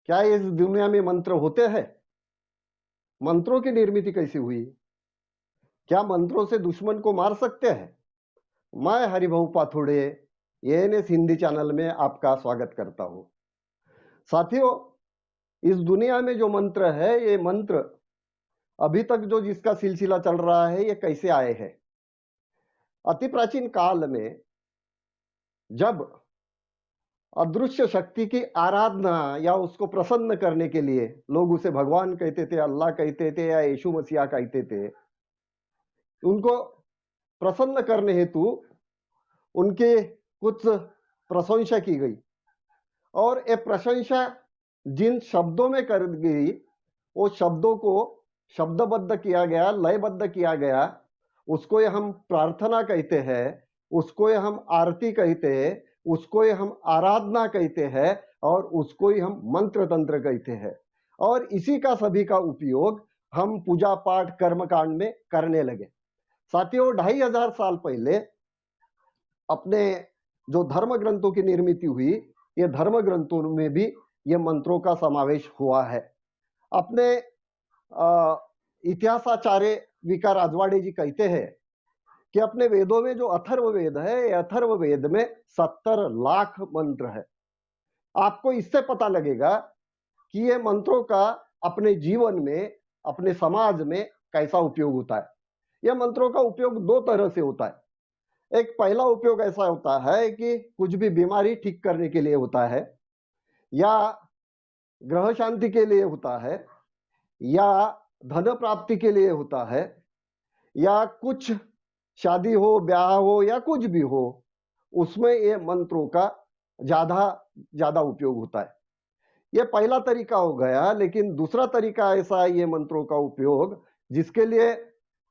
क्या इस दुनिया में मंत्र होते हैं? मंत्रों की निर्मिति कैसे हुई? क्या मंत्रों से दुश्मन को मार सकते हैं? मैं हरिभाऊ पाथोड़े एएनएस हिंदी चैनल में आपका स्वागत करता हूं। साथियों, इस दुनिया में जो मंत्र है, ये मंत्र अभी तक जो जिसका सिलसिला चल रहा है, ये कैसे आए हैं? अति प्राचीन काल में जब अदृश्य शक्ति की आराधना या उसको प्रसन्न करने के लिए लोग उसे भगवान कहते थे, अल्लाह कहते थे या यीशु मसीहा कहते थे, उनको प्रसन्न करने हेतु उनके कुछ प्रशंसा की गई और ये प्रशंसा जिन शब्दों में कर गई, वो शब्दों को शब्दबद्ध किया गया, लयबद्ध किया गया। उसको ये हम प्रार्थना कहते हैं, उसको ये हम आरती कहते हैं, उसको ये हम आराधना कहते हैं और उसको ही हम मंत्र तंत्र कहते हैं। और इसी का सभी का उपयोग हम पूजा पाठ कर्मकांड में करने लगे। साथियों, 2500 साल पहले अपने जो धर्म ग्रंथों की निर्मिति हुई, ये धर्म ग्रंथों में भी ये मंत्रों का समावेश हुआ है। अपने इतिहासाचार्य विका राजवाड़े जी कहते हैं कि अपने वेदों में जो अथर्ववेद है, ये अथर्ववेद में 70 लाख मंत्र है। आपको इससे पता लगेगा कि ये मंत्रों का अपने जीवन में, अपने समाज में कैसा उपयोग होता है। ये मंत्रों का उपयोग दो तरह से होता है। एक पहला उपयोग ऐसा होता है कि कुछ भी बीमारी ठीक करने के लिए होता है, या ग्रह शांति के लिए होता है, या धन प्राप्ति के लिए होता है, या कुछ शादी हो, ब्याह हो या कुछ भी हो, उसमें ये मंत्रों का ज्यादा ज्यादा उपयोग होता है। ये पहला तरीका हो गया। लेकिन दूसरा तरीका ऐसा है ये मंत्रों का उपयोग, जिसके लिए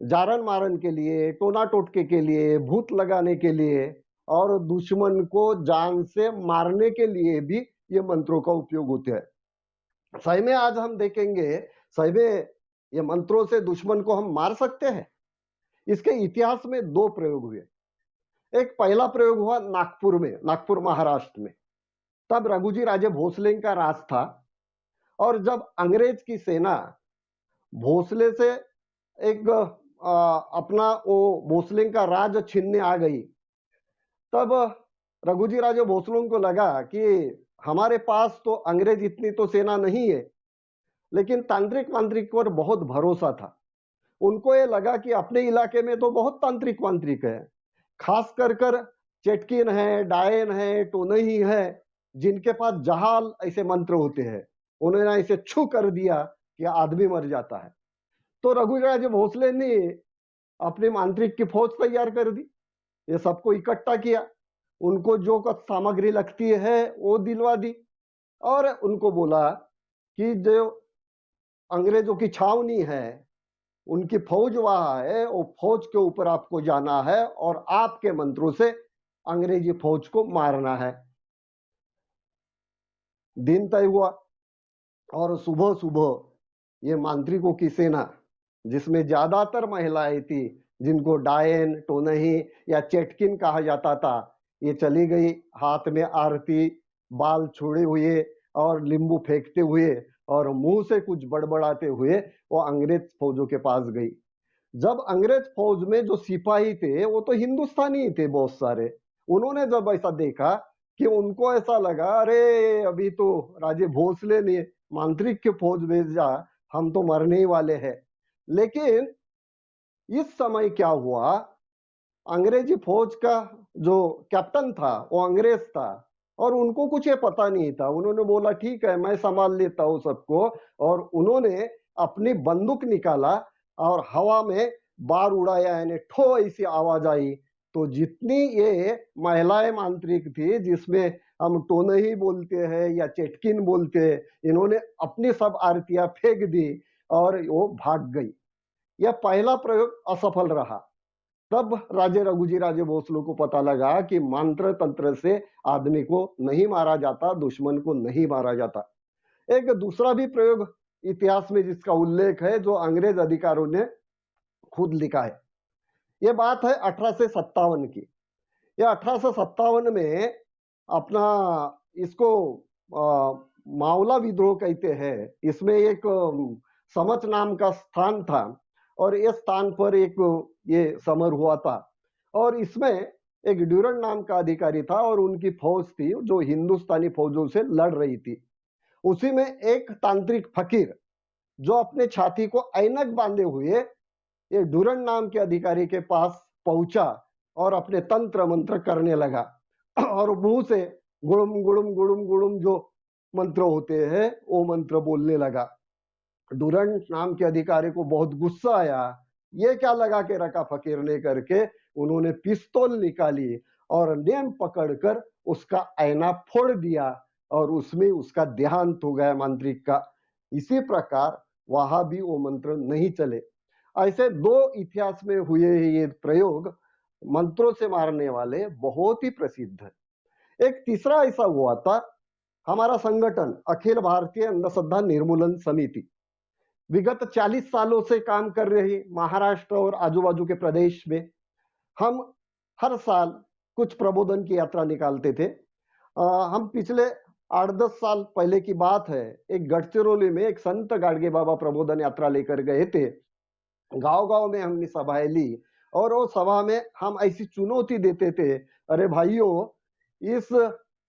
जारन मारन के लिए, टोना टोटके के लिए, भूत लगाने के लिए और दुश्मन को जान से मारने के लिए भी ये मंत्रों का उपयोग होते हैं। सही में आज हम देखेंगे, सही में ये मंत्रों से दुश्मन को हम मार सकते हैं। इसके इतिहास में दो प्रयोग हुए। एक पहला प्रयोग हुआ नागपुर में, नागपुर महाराष्ट्र में। तब रघुजी राजे भोसले का राज था और जब अंग्रेज की सेना भोसले से एक अपना वो भोसले का राज छीनने आ गई, तब रघुजी राजे भोसले को लगा कि हमारे पास तो अंग्रेज इतनी तो सेना नहीं है, लेकिन तांत्रिक मांत्रिक पर बहुत भरोसा था। उनको ये लगा कि अपने इलाके में तो बहुत तांत्रिक मांत्रिक है, खास कर चेटकिन है, डायन है, टोनही है, जिनके पास जहाल ऐसे मंत्र होते हैं। उन्होंने ऐसे छू कर दिया कि आदमी मर जाता है। तो रघुराज भोसले ने अपनी मांत्रिक की फौज तैयार कर दी, ये सबको इकट्ठा किया, उनको जो सामग्री लगती है वो दिलवा दी और उनको बोला कि जो अंग्रेजों की छावनी है, उनकी फौज वहां है, वो फौज के ऊपर आपको जाना है और आपके मंत्रों से अंग्रेजी फौज को मारना है। दिन तय हुआ और सुबह सुबह ये मांत्रिकों की सेना, जिसमें ज्यादातर महिलाएं थी, जिनको डायन, टोनही या चेटकिन कहा जाता था, ये चली गई हाथ में आरती, बाल छोड़े हुए और नींबू फेंकते हुए और मुंह से कुछ बड़बड़ाते हुए वो अंग्रेज फौजों के पास गई। जब अंग्रेज फौज में जो सिपाही थे वो तो हिंदुस्तानी ही थे बहुत सारे। उन्होंने जब ऐसा देखा कि उनको ऐसा लगा, अरे अभी तो राजे भोसले ने मांत्रिक की फौज भेजा, हम तो मरने ही वाले हैं। लेकिन इस समय क्या हुआ, अंग्रेजी फौज का जो कैप्टन था वो अंग्रेज था और उनको कुछ ये पता नहीं था। उन्होंने बोला ठीक है, मैं संभाल लेता हूं सबको, और उन्होंने अपनी बंदूक निकाला और हवा में बार उड़ाया, यानी ठो ऐसी आवाज आई। तो जितनी ये महिलाएं मांत्रिक थी, जिसमें हम टोनही बोलते हैं या चेटकिन बोलते हैं, इन्होंने अपनी सब आरतियां फेंक दी और वो भाग गई। यह पहला प्रयोग असफल रहा। तब राजे रघुजी राजे भोसले को पता लगा कि मंत्र तंत्र से आदमी को नहीं मारा जाता, दुश्मन को नहीं मारा जाता। एक दूसरा भी प्रयोग इतिहास में जिसका उल्लेख है, जो अंग्रेज अधिकारियों ने खुद लिखा है। यह बात है 1857 की। यह 1857 में अपना इसको मावला विद्रोह कहते हैं। इसमें एक समच नाम का स्थान था और इस स्थान पर एक ये समर हुआ था और इसमें एक ड्यूरन नाम का अधिकारी था और उनकी फौज थी जो हिंदुस्तानी फौजों से लड़ रही थी। उसी में एक तांत्रिक फकीर जो अपने छाती को ऐनक बांधे हुए ये ड्यूरन नाम के अधिकारी के पास पहुंचा और अपने तंत्र मंत्र करने लगा और मुंह से गुड़ुम गुड़ुम गुड़ुम गुड़ुम जो मंत्र होते हैं वो मंत्र बोलने लगा। ड्यूरन नाम के अधिकारी को बहुत गुस्सा आया, ये क्या लगा के रखा फकीर ने करके उन्होंने पिस्तौल निकाली और नेम पकड़कर उसका आईना फोड़ दिया और उसमें उसका देहांत हो गया मांत्रिक का। इसी प्रकार वहां भी वो मंत्र नहीं चले। ऐसे दो इतिहास में हुए ये प्रयोग मंत्रों से मारने वाले बहुत ही प्रसिद्ध है। एक तीसरा ऐसा हुआ था, हमारा संगठन अखिल भारतीय अंधश्रद्धा निर्मूलन समिति विगत 40 सालों से काम कर रही महाराष्ट्र और आजू बाजू के प्रदेश में हम हर साल कुछ प्रबोधन की यात्रा निकालते थे। हम पिछले 8-10 साल पहले की बात है, एक गढ़चिरौली में एक संत गाडगे बाबा प्रबोधन यात्रा लेकर गए थे। गांव गांव में हमने सभाएं ली और वो सभा में हम ऐसी चुनौती देते थे, अरे भाइयों इस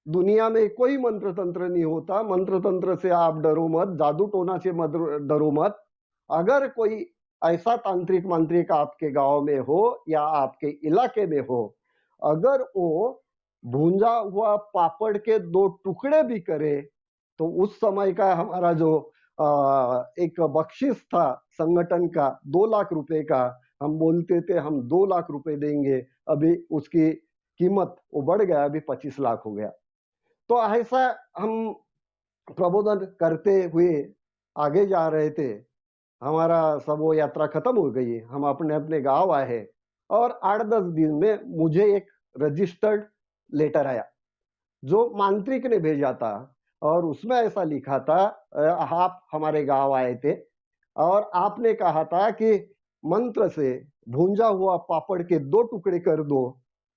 दुनिया में कोई मंत्र तंत्र नहीं होता, मंत्र तंत्र से आप डरो मत, जादू टोना से मत डरो मत। अगर कोई ऐसा तांत्रिक मंत्रिक आपके गांव में हो या आपके इलाके में हो, अगर वो भूंजा हुआ पापड़ के 2 टुकड़े भी करे तो उस समय का हमारा जो एक बख्शिश था संगठन का 2 लाख रुपए का, हम बोलते थे हम 2 लाख रुपए देंगे, अभी उसकी कीमत वो बढ़ गया, अभी 25 लाख हो गया। तो ऐसा हम प्रबोधन करते हुए आगे जा रहे थे। हमारा सब वो यात्रा खत्म हो गई, हम अपने अपने गांव आए और 8-10 दिन में मुझे एक रजिस्टर्ड लेटर आया जो मांत्रिक ने भेजा था और उसमें ऐसा लिखा था, आप हमारे गांव आए थे और आपने कहा था कि मंत्र से भूंजा हुआ पापड़ के 2 टुकड़े कर दो।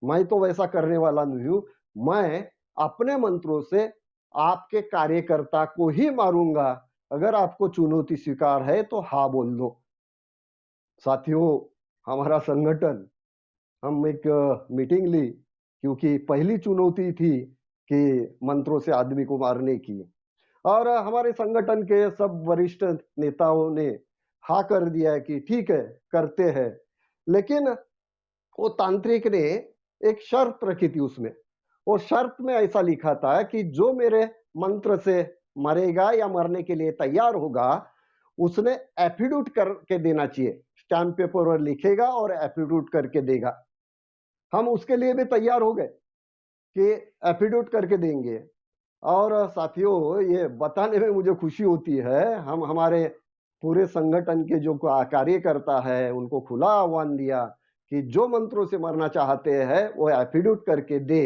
मैं तो वैसा करने वाला नहीं हूं, मैं अपने मंत्रों से आपके कार्यकर्ता को ही मारूंगा, अगर आपको चुनौती स्वीकार है तो हाँ बोल दो। साथियों हमारा संगठन, हम एक मीटिंग ली क्योंकि पहली चुनौती थी कि मंत्रों से आदमी को मारने की, और हमारे संगठन के सब वरिष्ठ नेताओं ने हाँ कर दिया कि ठीक है करते हैं। लेकिन वो तांत्रिक ने एक शर्त रखी थी उसमें, वो शर्त में ऐसा लिखा था कि जो मेरे मंत्र से मरेगा या मरने के लिए तैयार होगा उसने एफिडेविट करके देना चाहिए, स्टैम्प पेपर पर लिखेगा और एफिडेविट करके देगा। हम उसके लिए भी तैयार हो गए कि एफिडेविट करके देंगे। और साथियों ये बताने में मुझे खुशी होती है, हम हमारे पूरे संगठन के जो कार्यकर्ता है उनको खुला आह्वान दिया कि जो मंत्रों से मरना चाहते हैं वो एफिडेविट करके दे।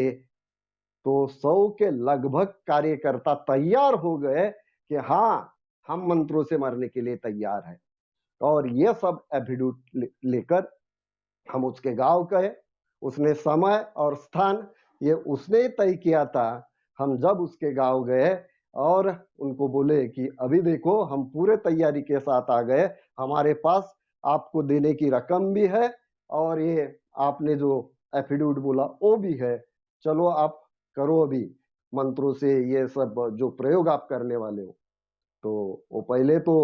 तो 100 के लगभग कार्यकर्ता तैयार हो गए कि हाँ हम मंत्रों से मरने के लिए तैयार हैं। और ये सब एफिडेविट लेकर हम उसके गांव गए। उसने समय और स्थान ये उसने ही तय किया था। हम जब उसके गांव गए और उनको बोले कि अभी देखो हम पूरे तैयारी के साथ आ गए, हमारे पास आपको देने की रकम भी है और ये आपने जो एफिडेविट बोला वो भी है, चलो आप करो अभी मंत्रों से ये सब जो प्रयोग आप करने वाले हो। तो वो पहले तो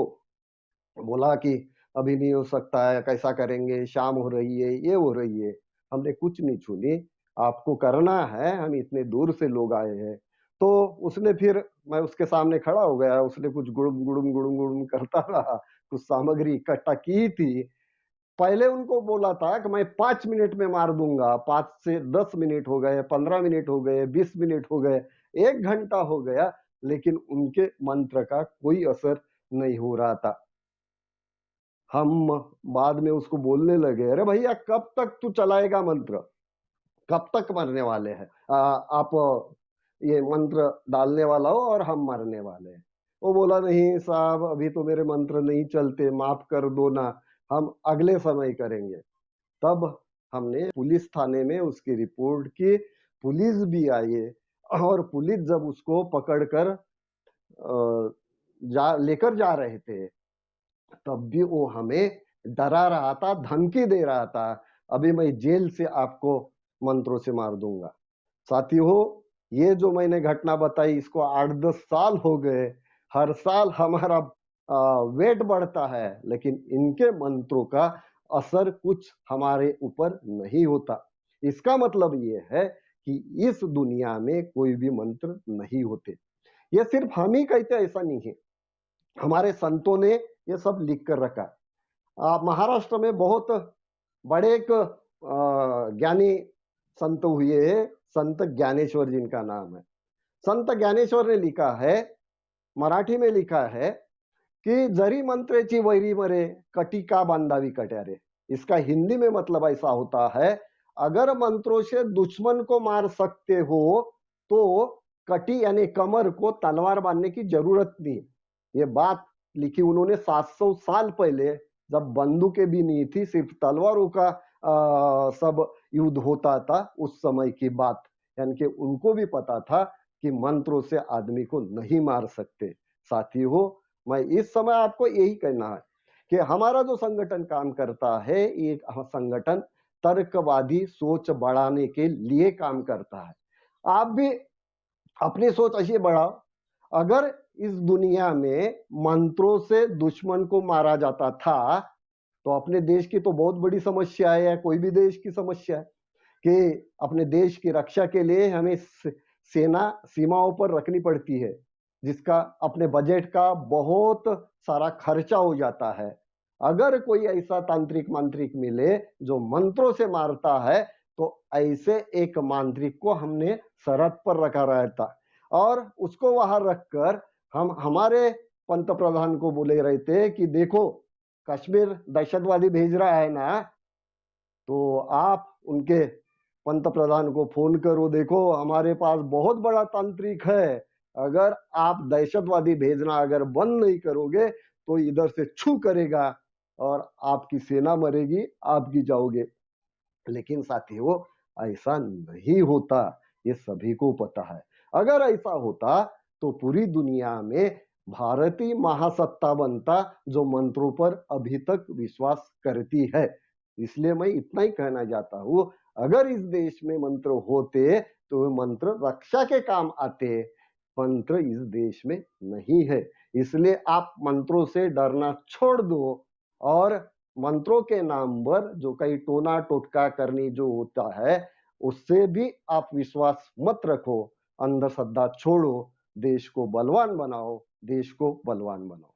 बोला कि अभी नहीं हो सकता है, कैसा करेंगे, शाम हो रही है, ये हो रही है। हमने कुछ नहीं सुनी, आपको करना है, हम इतने दूर से लोग आए हैं। तो उसने फिर, मैं उसके सामने खड़ा हो गया, उसने कुछ गुड़ुम गुड़ुम गुड़ुम गुड़ुम करता रहा, कुछ सामग्री इकट्ठा की थी। पहले उनको बोला था कि मैं 5 मिनट में मार दूंगा, 5 से 10 मिनट हो गए, 15 मिनट हो गए, 20 मिनट हो गए, 1 घंटा हो गया, लेकिन उनके मंत्र का कोई असर नहीं हो रहा था। हम बाद में उसको बोलने लगे, अरे भैया कब तक तू चलाएगा मंत्र, कब तक मरने वाले हैं, आप ये मंत्र डालने वाला हो और हम मरने वाले हैं। वो बोला नहीं साहब अभी तो मेरे मंत्र नहीं चलते, माफ कर दो ना, हम अगले समय करेंगे। तब हमने पुलिस थाने में उसकी रिपोर्ट की, पुलिस भी आई और पुलिस जब उसको पकड़कर जा लेकर जा रहे थे, तब भी वो हमें डरा रहा था, धमकी दे रहा था, अभी मैं जेल से आपको मंत्रों से मार दूंगा। साथियों, ये जो मैंने घटना बताई, इसको 8-10 साल हो गए, हर साल हमारा वेट बढ़ता है, लेकिन इनके मंत्रों का असर कुछ हमारे ऊपर नहीं होता। इसका मतलब ये है कि इस दुनिया में कोई भी मंत्र नहीं होते। ये सिर्फ हम ही कहते, ऐसा नहीं है, हमारे संतों ने ये सब लिख कर रखा। महाराष्ट्र में बहुत बड़े एक ज्ञानी संत हुए हैं, संत ज्ञानेश्वर जिनका नाम है। संत ज्ञानेश्वर ने लिखा है, मराठी में लिखा है कि जरी मंत्रेची वैरी मरे, कटी का बांधावी कट्यारे। इसका हिंदी में मतलब ऐसा होता है, अगर मंत्रों से दुश्मन को मार सकते हो तो कटी यानी कमर को तलवार बांधने की जरूरत नहीं। ये बात लिखी उन्होंने 700 साल पहले, जब बंदूकें भी नहीं थी, सिर्फ तलवारों का सब युद्ध होता था, उस समय की बात। यानी कि उनको भी पता था कि मंत्रों से आदमी को नहीं मार सकते। साथियों, मैं इस समय आपको यही कहना है कि हमारा जो संगठन काम करता है, एक संगठन तर्कवादी सोच बढ़ाने के लिए काम करता है। आप भी अपनी सोच ऐसी बढ़ाओ। अगर इस दुनिया में मंत्रों से दुश्मन को मारा जाता था, तो अपने देश की तो बहुत बड़ी समस्या है, या कोई भी देश की समस्या है, कि अपने देश की रक्षा के लिए हमें सेना सीमाओं पर रखनी पड़ती है, जिसका अपने बजट का बहुत सारा खर्चा हो जाता है। अगर कोई ऐसा तांत्रिक मांत्रिक मिले जो मंत्रों से मारता है, तो ऐसे एक मांत्रिक को हमने सरहद पर रखा रहता, और उसको वहां रखकर हम हमारे पंत प्रधान को बोले रहते कि देखो, कश्मीर दहशतवादी भेज रहा है ना, तो आप उनके पंत प्रधान को फोन करो, देखो हमारे पास बहुत बड़ा तांत्रिक है, अगर आप दहशतवादी भेजना अगर बंद नहीं करोगे तो इधर से छू करेगा और आपकी सेना मरेगी, आप भी जाओगे। लेकिन साथियों, ऐसा नहीं होता, ये सभी को पता है। अगर ऐसा होता तो पूरी दुनिया में भारतीय महासत्ता बनता, जो मंत्रों पर अभी तक विश्वास करती है। इसलिए मैं इतना ही कहना चाहता हूं, अगर इस देश में मंत्र होते तो मंत्र रक्षा के काम आते, मंत्र इस देश में नहीं है। इसलिए आप मंत्रों से डरना छोड़ दो, और मंत्रों के नाम पर जो कई टोना टोटका करनी जो होता है, उससे भी आप विश्वास मत रखो, अंधश्रद्धा छोड़ो, देश को बलवान बनाओ, देश को बलवान बनाओ।